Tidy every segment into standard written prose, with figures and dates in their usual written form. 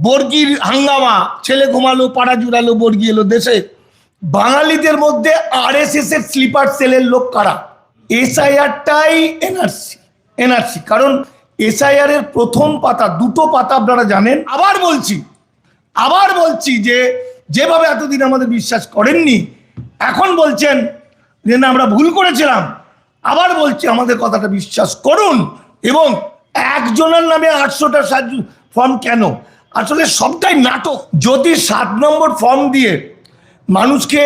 বর্গির হাঙ্গামা, ছেলে ঘুমালো, পাড়া জুড়ালো, বর্গি এলো দেশে। বাঙালিদের মধ্যে আরএসএস এর স্লিপার সেলের লোক কারা? এসআইআরটাই এনআরসি। কারণ এসআইআর এর প্রথম পাতা, দুটো পাতা আপনারা জানেন। আবার বলছি যে যেভাবে এতদিন আমাদের বিশ্বাস করেননি, এখন বলছেন যে না আমরা ভুল করেছিলাম, আবার বলছি আমাদের কথাটা বিশ্বাস করুন। এবং একজনের নামে 800টা ফর্ম কেন? আসলে সবটাই নাটক। যদি 7 নম্বর ফর্ম দিয়ে মানুষকে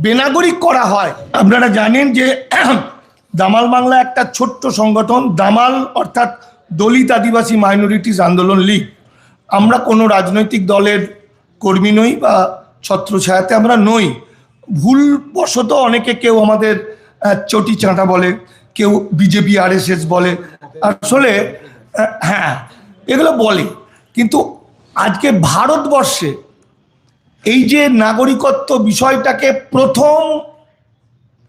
বেনাগরিক করা হয়, আপনারা জানেন যে দামাল বাংলা একটা ছোট্ট সংগঠন, দামাল অর্থাৎ দলিত আদিবাসী মাইনরিটিস আন্দোলন লীগ। আমরা কোনো রাজনৈতিক দলের কর্মী নই বা ছত্রছায়াতে আমরা নই। ভুলবশত অনেকে কেউ আমাদের চটি চাঁটা বলে, কেউ বিজেপি আরএসএস বলে, আসলে হ্যাঁ এগুলো বলে। কিন্তু আজকে ভারতবর্ষে এই যে নাগরিকত্ব বিষয়টাকে প্রথম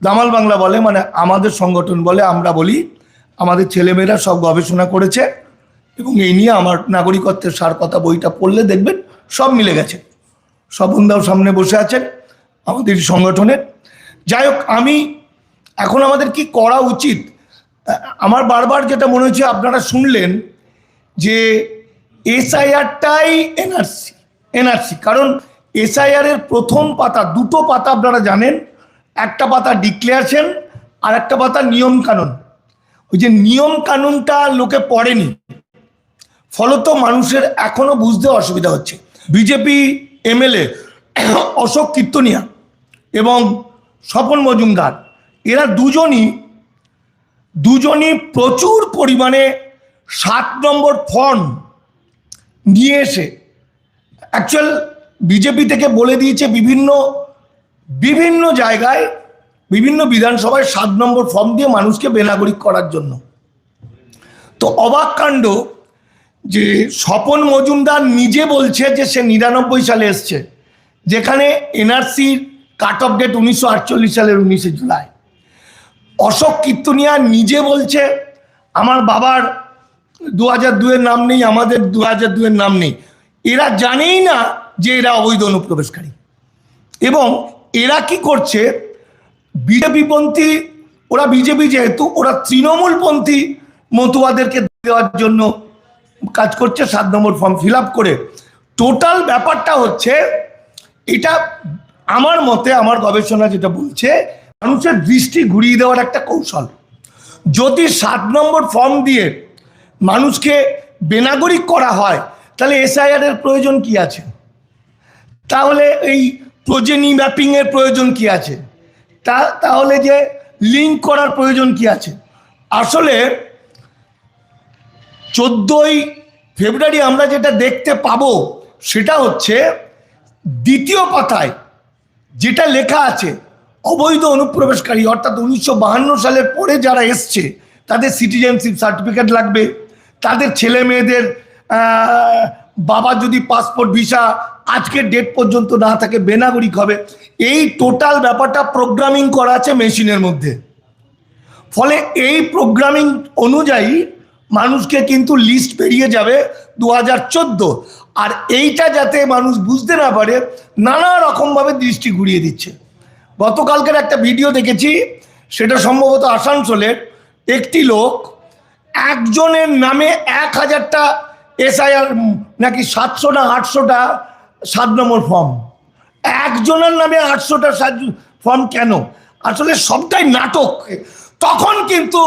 দামাল বাংলা বলে, মানে আমাদের সংগঠন বলে, আমরা বলি, আমাদের ছেলেমেয়েরা সব গবেষণা করেছে এবং এই নিয়ে আমার নাগরিকত্বের সার কথা বইটা পড়লে দেখবেন সব মিলে গেছে। স্বপনদাও সামনে বসে আছেন আমাদের সংগঠনের। যাই হোক, আমি এখন আমাদের কি করা উচিত, আমার বারবার যেটা মনে হচ্ছে, আপনারা শুনলেন যে এসআইআরটাই এনআরসি। কারণ এসআইআর এর প্রথম পাতা, দুটো পাতা আপনারা জানেন, একটা পাতা ডিক্লেয়ারেশন আর একটা পাতা নিয়ম কানুন। ওই যে নিয়ম কানুনটা লোকে পড়েনি, ফলত মানুষের এখনো বুঝতে অসুবিধা হচ্ছে। বিজেপি এমএলএ অশোক কীর্তনিয়া এবং স্বপন মজুমদার, এরা দুজনই প্রচুর পরিমাণে 7 নম্বর ফর্ম নিয়ে এসে অ্যাকচুয়াল বিজেপি থেকে বলে দিয়েছে বিভিন্ন জায়গায়, বিভিন্ন বিধানসভায় 7 নম্বর ফর্ম দিয়ে মানুষকে বেনাগরিক করার জন্য। তো অবাক কাণ্ড যে স্বপন মজুমদার নিজে বলছে যে সে 99 সালে এসছে, যেখানে এনআরসির কাট অফ ডেট 1948 সালের 19শে জুলাই। অশোক কীর্তনিয়া নিজে বলছে আমার বাবার 2002-এর নাম নেই, আমাদের 2002-এর নাম নেই। এরা জানেই না যে এরা অবৈধ অনুপ্রবেশকারী। এবং এরা কি করছে, বিজেপিপন্থী, ওরা বিজেপি যেহেতু, ওরা তৃণমূলপন্থী মতুয়াদেরকে দেওয়ার জন্য কাজ করছে 7 নম্বর ফর্ম ফিল আপ করে। টোটাল ব্যাপারটা হচ্ছে এটা, আমার মতে, আমার গবেষণা যেটা বলছে, মানুষের দৃষ্টি ঘুরিয়ে দেওয়ার একটা কৌশল। যদি 7 নম্বর ফর্ম দিয়ে মানুষকে বেনাগরিক করা হয়, তাহলে এসআইআর এর প্রয়োজন কি আছে? তাহলে এই প্রোজেনি ম্যাপিং এর প্রয়োজন কি আছে? তাহলে যে লিঙ্ক করার প্রয়োজন কি আছে? আসলে 14ই ফেব্রুয়ারি আমরা যেটা দেখতে পাবো সেটা হচ্ছে দ্বিতীয় পাতায় যেটা লেখা আছে, অবৈধ অনুপ্রবেশকারী অর্থাৎ 1952 সালের পরে যারা এসছে তাদের সিটিজেনশিপ সার্টিফিকেট লাগবে, তাদের ছেলে মেয়েদের বাবা যদি পাসপোর্ট ভিসা আজকের ডেট পর্যন্ত না থাকে বেনাগরিক হবে। এই টোটাল ব্যাপারটা প্রোগ্রামিং করা আছে মেশিনের মধ্যে। ফলে এই প্রোগ্রামিং অনুযায়ী মানুষকে কিন্তু লিস্ট বেরিয়ে যাবে 2014। আর এইটা যাতে মানুষ বুঝতে না পারে, নানা রকমভাবে দৃষ্টি ঘুরিয়ে দিচ্ছে। গতকালকের একটা ভিডিও দেখেছি, সেটা সম্ভবত আসানসোলের একটি লোক, একজনের নামে 1000টা এসআইআর নাকি 700 না 800টা 7 নম্বর ফর্ম, একজনের নামে 800টা ফর্ম কেন? আসলে সবটাই নাটক। তখন কিন্তু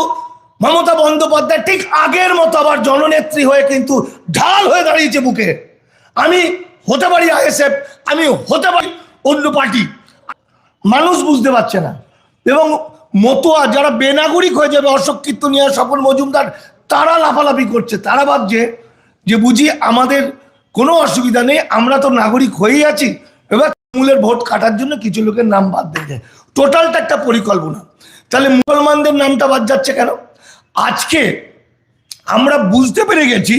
মমতা বন্দ্যোপাধ্যায় ঠিক আগের মতো আবার জননেত্রী হয়ে কিন্তু ঢাল হয়ে দাঁড়িয়েছে বুকে। আমি হতে পারি আইএসএফ, আমি হতে পারি অন্য পার্টি। মানুষ বুঝতে পারছে না। এবং মতুয়া যারা বেনাগরিক হয়ে যাবে, অশোক কীর্তনিয়া, স্বপন মজুমদার, তারা লাফালাফি করছে। তারা ভাবছে যে বুঝি আমাদের কোনো অসুবিধা নেই, আমরা তো নাগরিক হয়েই আছি, এবার তৃণমূলের ভোট কাটার জন্য কিছু লোকের নাম বাদ দিয়ে যায়। টোটালটা একটা পরিকল্পনা। তাহলে মুসলমানদের নামটা বাদ যাচ্ছে কেন? আজকে আমরা বুঝতে পেরে গেছি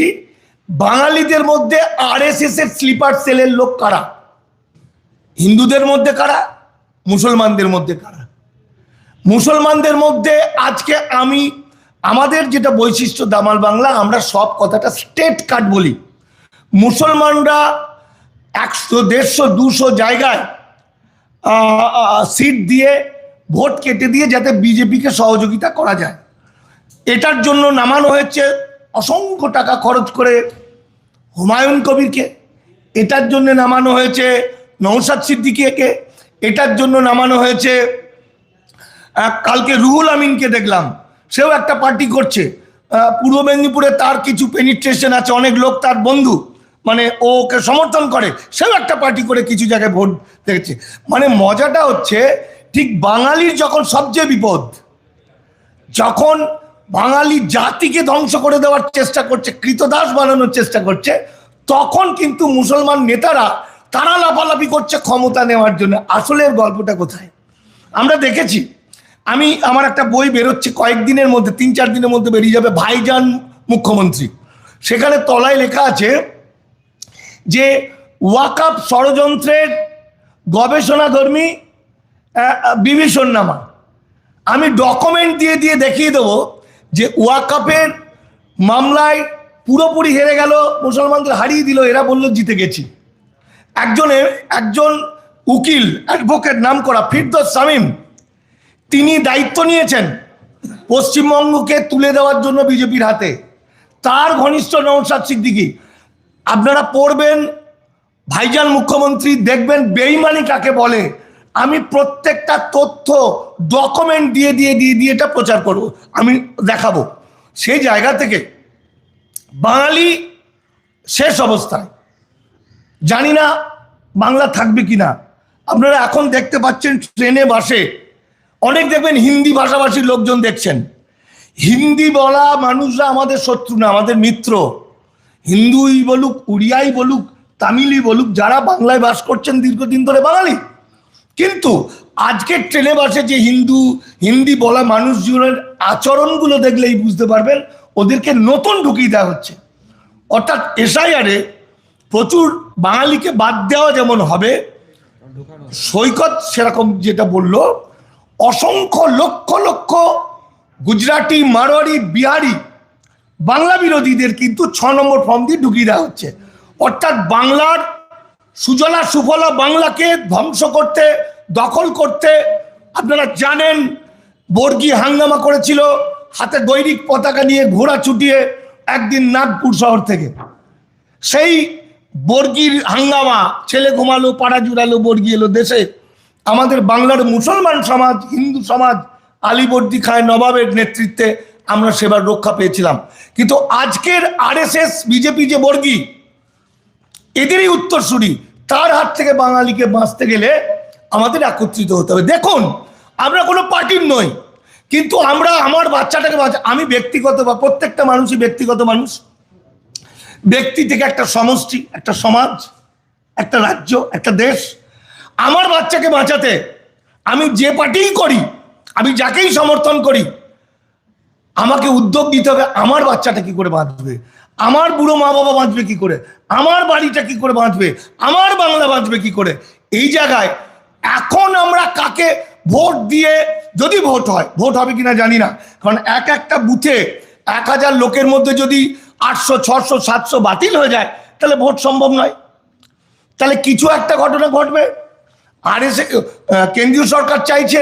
বাঙালিদের মধ্যে আরএসএস এর স্লিপার সেলের লোক কারা, হিন্দুদের মধ্যে কারা, মুসলমানদের মধ্যে কারা। মুসলমানদের মধ্যে আজকে আমাদের যেটা বৈশিষ্ট্য দামাল বাংলা, আমরা সব কথাটা স্টেট কাট বলি। মুসলমানরা 100, 150, 200 জায়গায় সিট দিয়ে ভোট কেটে দিয়ে যাতে বিজেপিকে সহযোগিতা করা যায়, এটার জন্য নামানো হয়েছে অসংখ্য টাকা খরচ করে হুমায়ুন কবিরকে, এটার জন্য নামানো হয়েছে নওশাদ সিদ্দিকীকে, এটার জন্য নামানো হয়েছে কালকে রুহুল আমিনকে দেখলাম, সেও একটা পার্টি করছে। পূর্ব মেদিনীপুরে তার কিছু পেনিট্রেশন আছে, অনেক লোক তার বন্ধু, মানে ওকে সমর্থন করে, সেও একটা পার্টি করে কিছু জায়গায় ভোট দেখেছে। মানে মজাটা হচ্ছে ঠিক বাঙালির যখন সবচেয়ে বিপদ, যখন বাঙালি জাতিকে ধ্বংস করে দেওয়ার চেষ্টা করছে, কৃতদাস বানানোর চেষ্টা করছে, তখন কিন্তু মুসলমান নেতারা তারা লাফালাফি করছে ক্ষমতা নেওয়ার জন্য। আসলের গল্পটা কোথায় আমরা দেখেছি। আমার একটা বই বেরোচ্ছে কয়েকদিনের মধ্যে, 3-4 দিনের মধ্যে বেরিয়ে যাবে, ভাইজান মুখ্যমন্ত্রী। সেখানে তলায় লেখা আছে যে ওয়াকফ ষড়যন্ত্রের গবেষণাধর্মী বিভীষণনামা। আমি ডকুমেন্ট দিয়ে দিয়ে দেখিয়ে দেবো যে ওয়াকফের মামলায় পুরোপুরি হেরে গেল, মুসলমানদের হারিয়ে দিল, এরা বলল জিতে গেছি। একজন উকিল অ্যাডভোকেট নাম করা ফিরদৌস শামীম, তিনি দায়িত্ব নিয়েছেন পশ্চিমবঙ্গকে তুলে দেওয়ার জন্য বিজেপির হাতে। তার ঘনিষ্ঠ নওশাদ সিদ্দিকী। আপনারা পড়বেন ভাইজান মুখ্যমন্ত্রী, দেখবেন বেইমানি কাকে বলে। আমি প্রত্যেকটা তথ্য ডকুমেন্ট দিয়ে দিয়ে দিয়ে দিয়ে এটা প্রচার করব, আমি দেখাবো। সেই জায়গা থেকে বাঙালি শেষ অবস্থায়, জানি না বাংলা থাকবে কিনা। আপনারা এখন দেখতে পাচ্ছেন ট্রেনে বাসে অনেক দেখবেন হিন্দি ভাষাভাষীর লোকজন দেখছেন। হিন্দি বলা মানুষরা আমাদের শত্রু না, আমাদের মিত্র। হিন্দুই বলুক, উড়িয়াই বলুক, তামিলই বলুক, যারা বাংলায় বাস করছেন দীর্ঘদিন ধরে বাঙালি। কিন্তু আজকের ট্রেনে বাসে যে হিন্দি বলা মানুষজনের আচরণগুলো দেখলেই বুঝতে পারবেন ওদেরকে নতুন ঢুকিয়ে দেওয়া হচ্ছে। অর্থাৎ এসআইআরে প্রচুর বাঙালিকে বাদ দেওয়া যেমন হবে, সৈকত সেরকম যেটা বলল, অসংখ্য লক্ষ লক্ষ গুজরাটি, মারোয়ারি, বিহারি বাংলা বিরোধীদের কিন্তু 6 নম্বর ফর্ম দিয়ে ঢুকিয়ে দেওয়া হচ্ছে। অর্থাৎ বাংলার সুজলা সুফলা বাংলাকে ধ্বংস করতে, দখল করতে। আপনারা জানেন বর্গী হাঙ্গামা করেছিল, হাতে গৈরিক পতাকা নিয়ে ঘোড়া ছুটিয়ে একদিন নাগপুর শহর থেকে। সেই বর্গীর হাঙ্গামা, ছেলে ঘুমালো, পাড়া জুড়ালো, বর্গী এলো দেশে। আমাদের বাংলার মুসলমান সমাজ, হিন্দু সমাজ আলীবর্দী খাঁ নবাবের নেতৃত্বে আমরা সেবার রক্ষা পেয়েছিলাম। কিন্তু আজকের আরএসএস, বিজেপি যে বর্গী, এদেরই উত্তরসূরি। তার হাত থেকে বাঙালিকে বাঁচতে গেলে আমাদের একত্রিত হতে হবে। দেখুন, আমরা কোনো পার্টির নই, কিন্তু আমরা আমার বাচ্চাটাকে আমি ব্যক্তিগত, বা প্রত্যেকটা মানুষই ব্যক্তিগত মানুষ। ব্যক্তি থেকে একটা সমষ্টি, একটা সমাজ, একটা রাজ্য, একটা দেশ। আমার বাচ্চাকে বাঁচাতে আমি যে পার্টিই করি, আমি যাকেই সমর্থন করি, আমাকে উদ্যোগ নিতে হবে আমার বাচ্চাটা কি করে বাঁচবে, আমার বুড়ো মা বাবা বাঁচবে কি করে, আমার বাড়িটা কি করে বাঁচবে, আমার বাংলা বাঁচবে কি করে। এই জায়গায় এখন আমরা কাকে ভোট দিয়ে, যদি ভোট হয়, ভোট হবে কিনা জানি না, কারণ একটা বুথে 1000 লোকের মধ্যে যদি 800, 600, 700 বাতিল হয়ে যায়, তাহলে ভোট সম্ভব নয়। তাহলে কিছু একটা ঘটনা ঘটবে। আর কেন্দ্রীয় সরকার চাইছে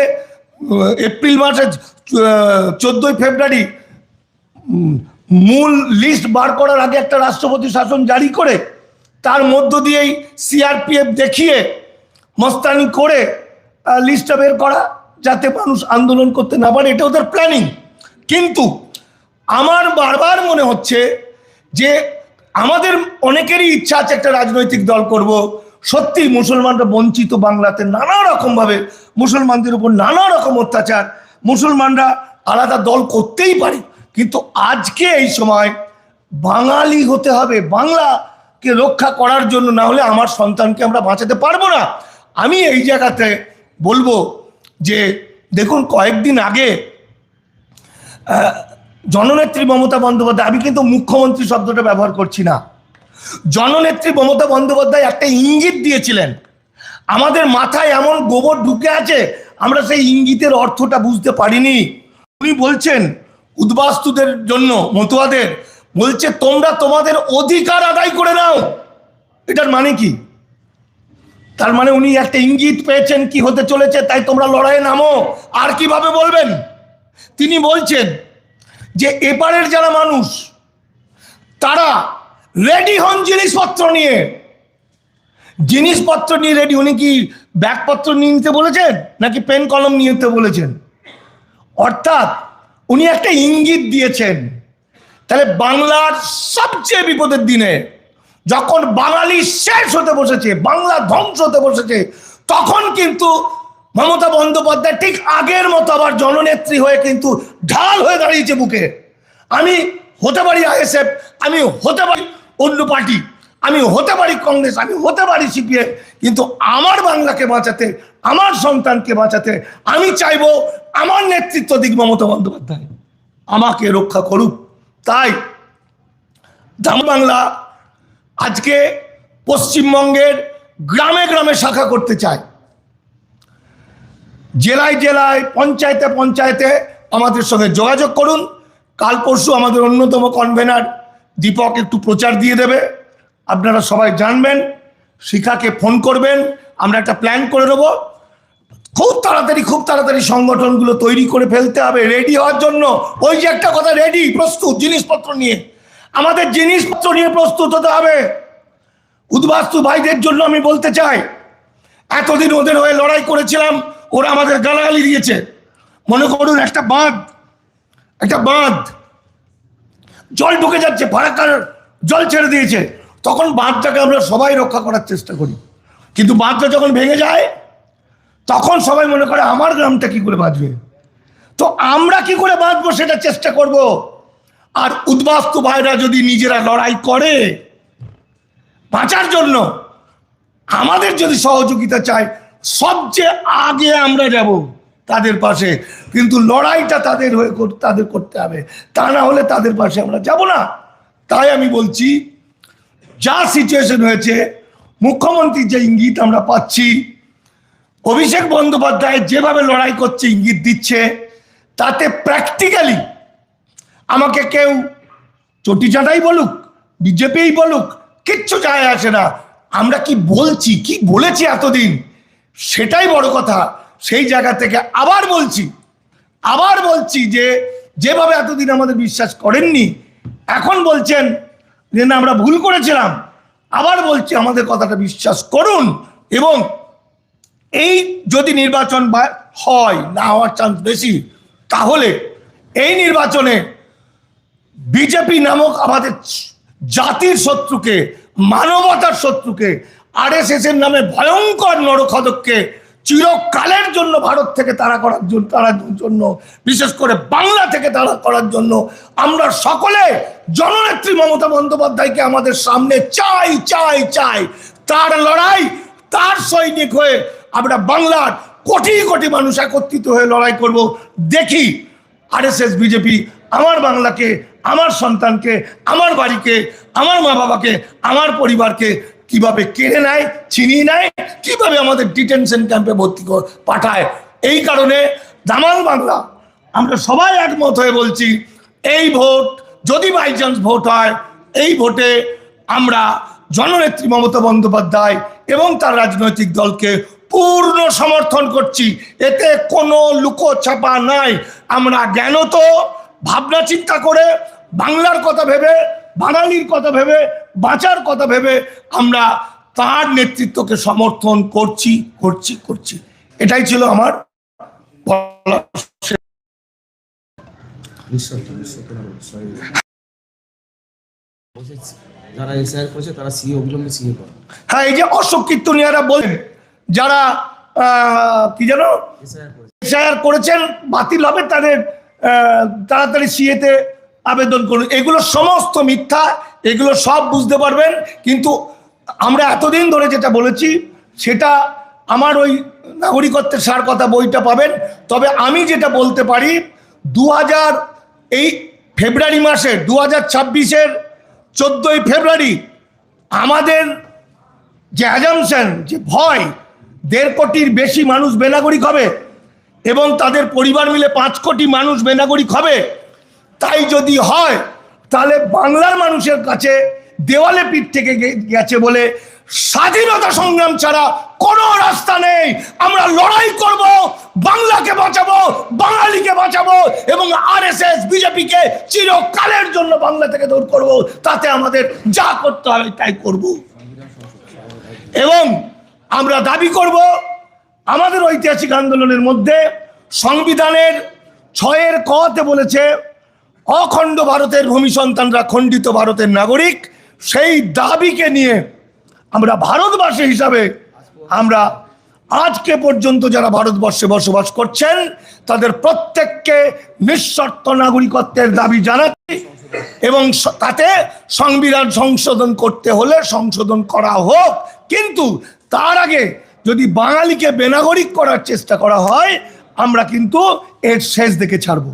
এপ্রিল মাসে 14 ফেব্রুয়ারি মূল লিস্ট বার করার আগে একটা রাষ্ট্রপতি শাসন জারি করে তার মধ্য দিয়েই সিআরপিএফ দেখিয়ে মস্তানি করে লিস্টটা বের করা, যাতে মানুষ আন্দোলন করতে না পারে। এটা ওদের প্ল্যানিং। কিন্তু আমার বারবার মনে হচ্ছে যে আমাদের অনেকেরই ইচ্ছা আছে একটা রাজনৈতিক দল করব। সত্যি মুসলমানরা বঞ্চিত, বাংলাতে নানা রকমভাবে মুসলমানদের উপর নানা রকম অত্যাচার, মুসলমানরা আলাদা দল করতেই পারে। কিন্তু আজকে এই সময় বাঙালি হতে হবে, বাংলাকে রক্ষা করার জন্য, না হলে আমার সন্তানকে আমরা বাঁচাতে পারবো না। আমি এই জায়গাতে বলবো যে দেখুন, কয়েকদিন আগে জননেত্রী মমতা বন্দ্যোপাধ্যায়, আমি কিন্তু মুখ্যমন্ত্রী শব্দটা ব্যবহার করছি না, জননেত্রী মমতা বন্দ্যোপাধ্যায় একটা ইঙ্গিত দিয়েছিলেন। আমাদের মাথায় এমন গোবর ঢুকে আছে, আমরা সেই ইঙ্গিতের অর্থটা বুঝতে পারিনি। উনি বলছেন উদ্বাস্তুদের জন্য, মতুয়াদের বলছে তোমরা তোমাদের অধিকার আদায় করে নাও। এটার মানে কি? তার মানে উনি একটা ইঙ্গিত পেয়েছেন কি হতে চলেছে, তাই তোমরা লড়াইয়ে নামো। আর কিভাবে বলবেন? তিনি বলছেন যে এপারের যারা মানুষ তারা রেডি হন জিনিসপত্র নিয়ে। জিনিসপত্র নিয়ে রেডি। উনি কি ব্যাগপত্র নিয়ে নিতে বলেছেন নাকি পেন কলম নিয়ে নিতে বলেছেন? অর্থাৎ উনি একটা ইঙ্গিত দিয়েছেন। তাহলে বাংলার সবচেয়ে বিপদের দিনে যখন বাঙালি শেষ হতে বসেছে, বাংলা ধ্বংস হতে বসেছে, তখন কিন্তু মমতা বন্দ্যোপাধ্যায় ঠিক আগের মতো আবার জননেত্রী হয়ে কিন্তু ঢাল হয়ে দাঁড়িয়েছে বুকে। আমি হতে পারি আইএসএফ, আমি হতে পারি অন্য পার্টি, আমি হতে পারি কংগ্রেস, আমি হতে পারি সিপিএম, কিন্তু আমার বাংলাকে বাঁচাতে, আমার সন্তানকে বাঁচাতে আমি চাইবো আমার নেতৃত্ব দিক মমতা বন্দ্যোপাধ্যায়, আমাকে রক্ষা করুক। তাই দাম বাংলা আজকে পশ্চিমবঙ্গের গ্রামে গ্রামে শাখা করতে চায়, জেলায় জেলায়, পঞ্চায়েতে পঞ্চায়েতে আমাদের সঙ্গে যোগাযোগ করুন। কাল পরশু আমাদের অন্যতম কনভেনার দীপক একটু প্রচার দিয়ে দেবে, আপনারা সবাই জানবেন। শিখাকে ফোন করবেন, আমরা একটা প্ল্যান করে নেব। খুব তাড়াতাড়ি সংগঠনগুলো তৈরি করে ফেলতে হবে রেডি হওয়ার জন্য। ওই যে একটা কথা, রেডি, প্রস্তুত, জিনিসপত্র নিয়ে আমাদের জিনিসপত্র নিয়ে প্রস্তুত হতে হবে। উদ্বাস্তু ভাইদের জন্য আমি বলতে চাই, এতদিন ওদের হয়ে লড়াই করেছিলাম, ওরা আমাদের গালাগালি দিয়েছে। মনে করুন একটা বাঁধ জল ঢুকে যাচ্ছে, ফারাক্কার জল ছেড়ে দিয়েছে, তখন বাঁধটাকে আমরা সবাই রক্ষা করার চেষ্টা করি, কিন্তু বাঁধটা যখন ভেঙে যায় তখন সবাই মনে করে আমার গ্রামটা কি করে বাঁচবে। তো আমরা কি করে বাঁচবো সেটা চেষ্টা করব। আর উদ্বাস্তু ভাইরা যদি নিজেরা লড়াই করে বাঁচার জন্য, আমাদের যদি সহযোগিতা চায়, সবচেয়ে আগে আমরা যাব তাদের পাশে, কিন্তু লড়াইটা তাদের হয়ে তাদের করতে হবে, তা না হলে তাদের পাশে আমরা যাব না। তাই আমি বলছি, যা সিচুয়েশন হয়েছে, মুখ্যমন্ত্রীর যে ইঙ্গিত আমরা পাচ্ছি, অভিষেক বন্দ্যোপাধ্যায় যেভাবে লড়াই করছে, ইঙ্গিত দিচ্ছে, তাতে প্র্যাকটিক্যালি আমাকে কেউ চটিচাটাই বলুক, বিজেপিই বলুক, কিচ্ছু যায় আসে না। আমরা কি বলছি, কি বলেছি এতদিন, সেটাই বড় কথা। সেই জায়গা থেকে আবার বলছি যে যেভাবে এতদিন আমাদের বিশ্বাস করেননি, এখন বলছেন যে না আমরা ভুল করেছিলাম, আবার বলছি আমাদের কথাটা বিশ্বাস করুন। এবং এই যদি নির্বাচন হয়, না হওয়ার চান্স বেশি, তাহলে এই নির্বাচনে বিজেপি নামক আমাদের জাতির শত্রুকে, মানবতার শত্রুকে, আরএসএস এর নামে ভয়ঙ্কর নরখাদককে চিরকালের জন্য ভারত থেকে তাড়া করার জন্য, বিশেষ করে বাংলা থেকে তাড়া করার জন্য আমরা সকলে জননেত্রী মমতা বন্দ্যোপাধ্যায়কে আমাদের সামনে চাই। তার লড়াই, তার সৈনিক হয়ে আমরা বাংলার কোটি কোটি মানুষ একত্রিত হয়ে লড়াই করব। দেখি আরএসএস বিজেপি আমার বাংলাকে, আমার সন্তানকে, আমার বাড়িকে, আমার মা বাবাকে, আমার পরিবারকে কিভাবে কেড়ে নেয়, ছিনিয়ে নেয়, কিভাবে আমাদের ডিটেনশন ক্যাম্পে ভর্তি পাঠায়। এই কারণে দামাল বাংলা আমরা সবাই একমত হয়ে বলছি, এই ভোট যদি বাই চান্স ভোট হয়, এই ভোটে আমরা জননেত্রী মমতা বন্দ্যোপাধ্যায় এবং তার রাজনৈতিক দলকে পূর্ণ সমর্থন করছি। এতে কোনো লুকোছাপা নাই। আমরা জ্ঞানত ভাবনা চিন্তা করে, বাংলার কথা ভেবে, বাঙালির কথা ভেবে, বাঁচার কথা ভেবে আমরা তার নেতৃত্বকে সমর্থন করছি। এটাই ছিল আমার বলা। যারা এসআইআর করেছে তারা সিএ অবিলম্বে সিএ করে। হ্যাঁ, এই যে অশোক কীর্তনিয়ারা বলেন, যারা কি যেন এসআইআর করেছেন বাতিল হবে, তাদের তাড়াতাড়ি সিএতে আবেদন করুন। এগুলো সমস্ত মিথ্যা, এগুলো সব বুঝতে পারবেন। কিন্তু আমরা এতদিন ধরে যেটা বলেছি, সেটা আমার ওই নাগরিকত্বের সার কথা বইটা পাবেন। তবে আমি যেটা বলতে পারি, এই ফেব্রুয়ারি মাসের 2026-এর 14ই ফেব্রুয়ারি আমাদের যে অ্যাজামশন, যে ভয়, 1.5 কোটির বেশি মানুষ বেনাগরিক হবে এবং তাদের পরিবার মিলে 5 কোটি মানুষ বেনাগরিক হবে। তাই যদি হয়, তাহলে বাংলার মানুষের কাছে দেওয়ালে পিঠ থেকে গেছে বলে স্বাধীনতা সংগ্রাম ছাড়া কোনো রাস্তা নেই। আমরা লড়াই করব, বাংলাকে বাঁচাবো, বাঙালিকে বাঁচাবো এবং আরএসএস বিজেপিকে চিরকালের জন্য বাংলা থেকে দূর করব। তাতে আমাদের যা করতে হবে তাই করব। এবং আমরা দাবি করব, আমাদের ঐতিহাসিক আন্দোলনের মধ্যে সংবিধানের 6 ক-তে বলেছে অখণ্ড ভারতের ভূমি সন্তানরা খণ্ডিত ভারতের নাগরিক। সেই দাবিকে নিয়ে আমরা ভারতবাসী হিসাবে আমরা আজকে পর্যন্ত যারা ভারতবর্ষে বসবাস করছেন তাদের প্রত্যেককে নিঃশর্ত নাগরিকত্বের দাবি জানাচ্ছি এবং তাতে সংবিধান সংশোধন করতে হলে সংশোধন করা হোক। কিন্তু তার আগে যদি বাঙালিকে বেনাগরিক করার চেষ্টা করা হয় আমরা কিন্তু এর শেষ দেখে ছাড়বো।